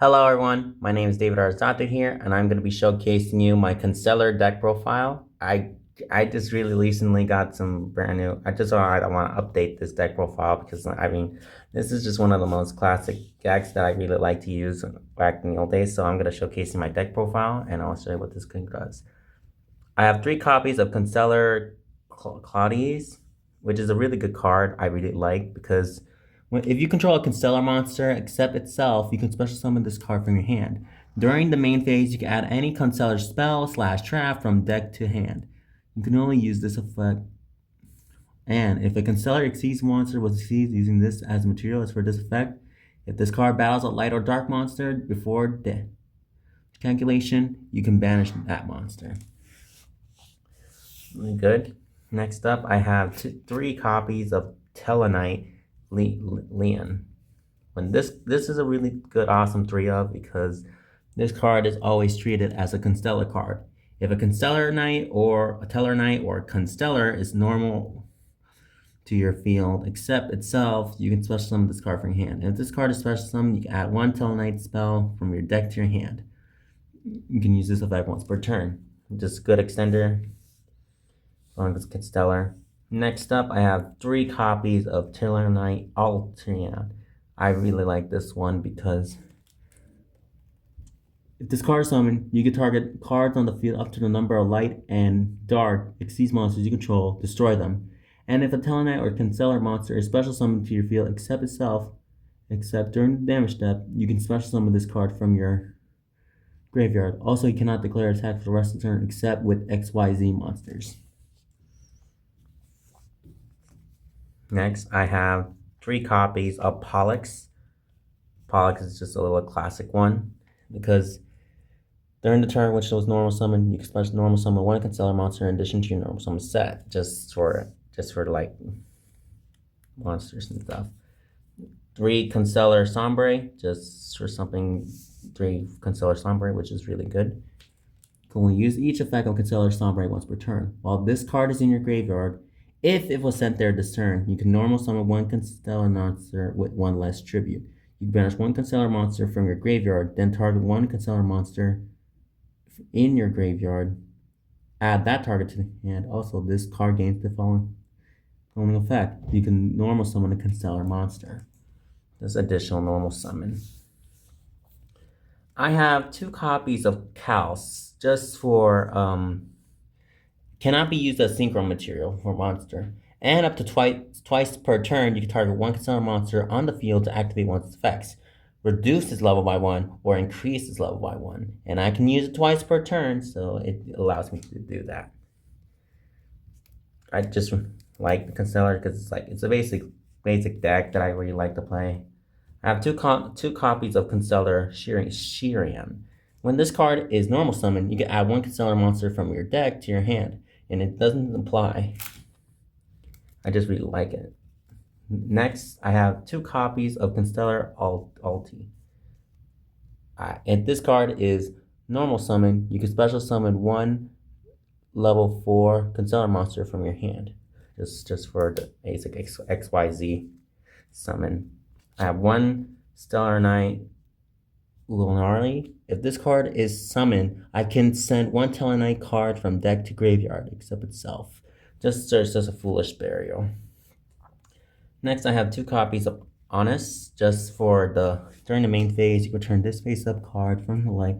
Hello everyone, my name is David Arzate here, and I'm going to be showcasing you my constellar deck profile. I just really recently got some brand new. I want to update this deck profile because this is just one of the most classic decks that I really like to use back in the old days. So I'm going to showcase you my deck profile, and I'll show you what this thing does. I have 3 copies of Constellar Claudius, which is a really good card I really like because if you control a Constellar monster except itself, you can special summon this card from your hand. During the main phase, you can add any Constellar spell/trap from deck to hand. You can only use this effect. And if a Constellar Exceeds monster was seized using this as material as for this effect, if this card battles a light or dark monster before death calculation, you can banish that monster. Really good. Next up, I have 3 copies of Telenite Leon. When this is a really good, awesome 3-of because this card is always treated as a Constellar card. If a Constellar Knight or a Teller Knight or a Constellar is normal to your field except itself, you can special summon this card from your hand. And if this card is special summoned, you can add 1 Teller spell from your deck to your hand. You can use this effect once per turn. Just a good extender as long as it's stellar. Next up, I have 3 copies of Teller Altrian. I really like this one because if this card is summoned, you can target cards on the field up to the number of light and dark exceeds monsters you control, destroy them. And if a Telenite or Constellar monster is special summoned to your field except itself, except during the damage step, you can special summon this card from your graveyard. Also, you cannot declare attack for the rest of the turn except with XYZ monsters. Next, I have 3 copies of Pollux. Pollux is just a little classic one because during the turn which was normal summon, you can special normal summon 1 Constellar monster in addition to your normal summon set, just for like monsters and stuff. 3 Constellar Sombre, just for something. 3 Constellar Sombre, which is really good. You can only use each effect of Constellar Sombre once per turn. While this card is in your graveyard, if it was sent there this turn, you can normal summon 1 Constellar monster with 1 less tribute. You can banish 1 Constellar monster from your graveyard, then target 1 Constellar monster in your graveyard. Add that target to the hand. Also, this card gains the following effect. You can normal summon a Constellar monster. This additional normal summon. I have 2 copies of Calce just for cannot be used as synchro material for monster. And up to twice per turn, you can target 1 Constellar monster on the field to activate one of its effects. Reduce its level by 1 or increase its level by 1. And I can use it twice per turn, so it allows me to do that. I just like the Constellar because it's a basic deck that I really like to play. I have 2 copies of Constellar Shirian. When this card is normal summon, you can add 1 Constellar monster from your deck to your hand, and it doesn't apply. I just really like it. Next, I have 2 copies of Constellar Alti. And this card is normal summon. You can special summon 1 level 4 Constellar monster from your hand, just for the basic XYZ summon. I have 1 Stellar Knight Lunari. If this card is summoned, I can send 1 Telenite card from deck to graveyard, except itself. Just a foolish burial. Next, I have 2 copies of Honest, just for during the main phase, you can turn this face-up card from the light.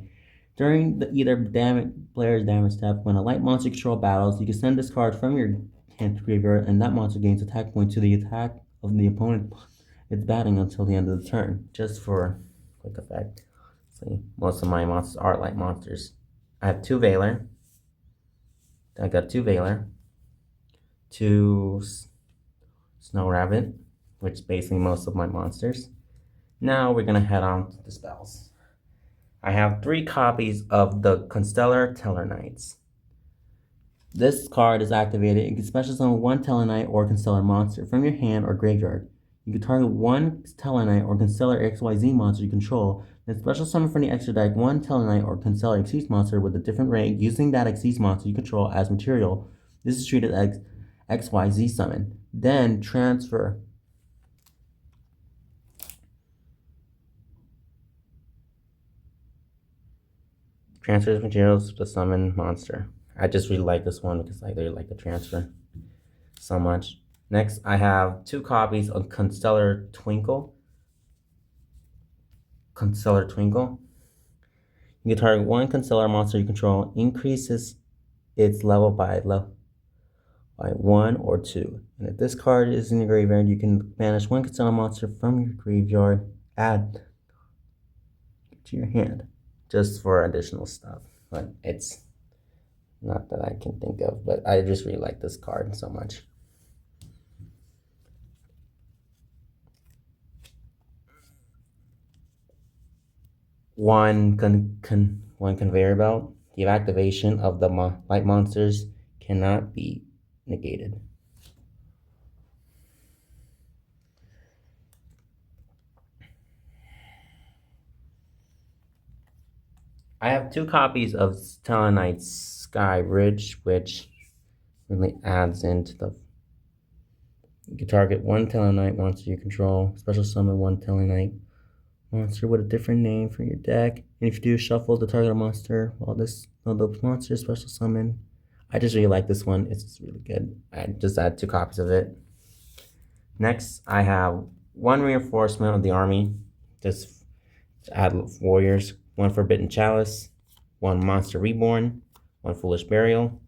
During either player's damage step, when a light monster control battles, you can send this card from your hand to graveyard, and that monster gains attack point to the attack of the opponent it's battling until the end of the turn, just for quick effect. See, most of my monsters are light monsters. I have 2 Veiler. I got 2 Veiler. 2 Snow Rabbit, which is basically most of my monsters. Now we're gonna head on to the spells. I have 3 copies of the Constellar Tellarknights. This card is activated. You can special summon 1 Tellarknight or Constellar monster from your hand or graveyard. You can target 1 Tellarknight or Constellar XYZ monster you control, then special summon from the extra deck 1 Tellarknight or Constellar Exceeds monster with a different rank using that Exceeds monster you control as material. This is treated as XYZ summon. Then transfer Transfers materials to summon monster. I just really like this one because I really like the transfer so much. Next, I have 2 copies of Constellar Twinkle. Constellar Twinkle. You can target 1 Constellar monster you control, increases its level by 1 or 2. And if this card is in your graveyard, you can banish 1 Constellar monster from your graveyard, add to your hand, just for additional stuff. But it's not that I can think of, but I just really like this card so much. One conveyor belt. The activation of the light monsters cannot be negated. I have 2 copies of Telenite Sky Ridge, which really adds into the. You can target 1 Telenite monster you control, special summon 1 Telenite monster with a different name for your deck. And if you do shuffle the target monster, the monster is special summon. I just really like this one. It's just really good. I just add 2 copies of it. Next, I have 1 reinforcement of the army. Just add warriors. 1 Forbidden Chalice, 1 Monster Reborn, 1 Foolish Burial.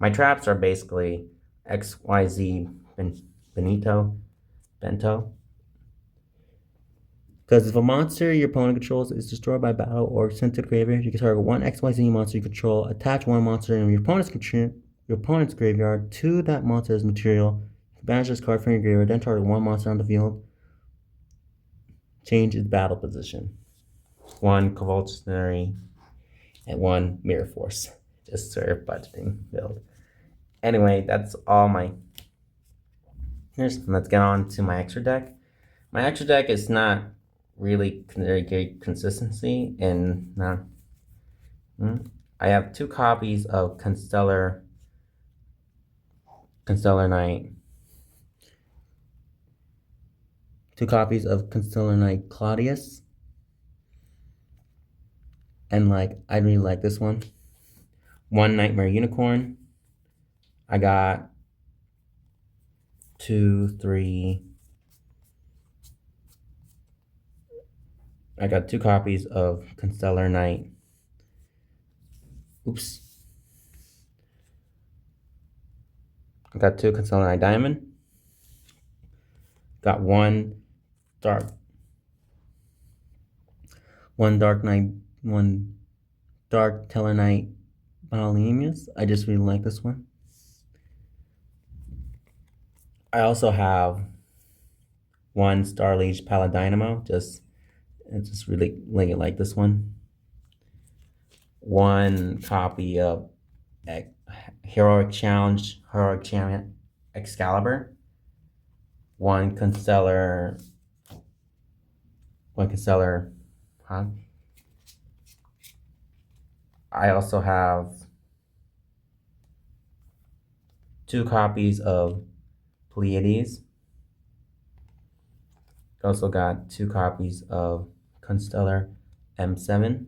My traps are basically XYZ Bento. Because if a monster your opponent controls is destroyed by battle or sent to the graveyard, you can target 1 XYZ monster you control, attach 1 monster in your opponent's graveyard to that monster's material, banish this card from your graveyard, then target 1 monster on the field, change its battle position. 1 Convulsionary and 1 Mirror Force. Just for budgeting build. Anyway, that's all my. Let's get on to my extra deck. My extra deck is not really very good consistency, and I have 2 copies of Constellar Knight. 2 copies of Constellar Knight Claudius. And I really like this one. 1 Nightmare Unicorn. I got 2, 3. I got 2 copies of Constellar Knight. Oops. I got 2 Constellar Knight Diamond. Got 1 Dark Tellarknight Biolemus. I just really like this one. I also have 1 Starliege Paladynamo. Just really like this one. 1 copy of Heroic Champion Excalibur. 1 Constellar. I also have 2 copies of Pleiades. Also got 2 copies of Constellar M7,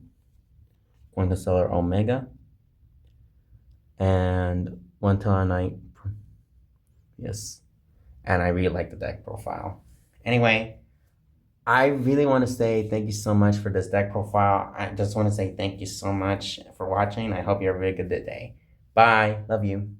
1 Constellar Omega, and 1 Telenite. Yes. And I really like the deck profile. Anyway, I really want to say thank you so much for this deck profile. I just want to say thank you so much for watching. I hope you have a really good day. Bye. Love you.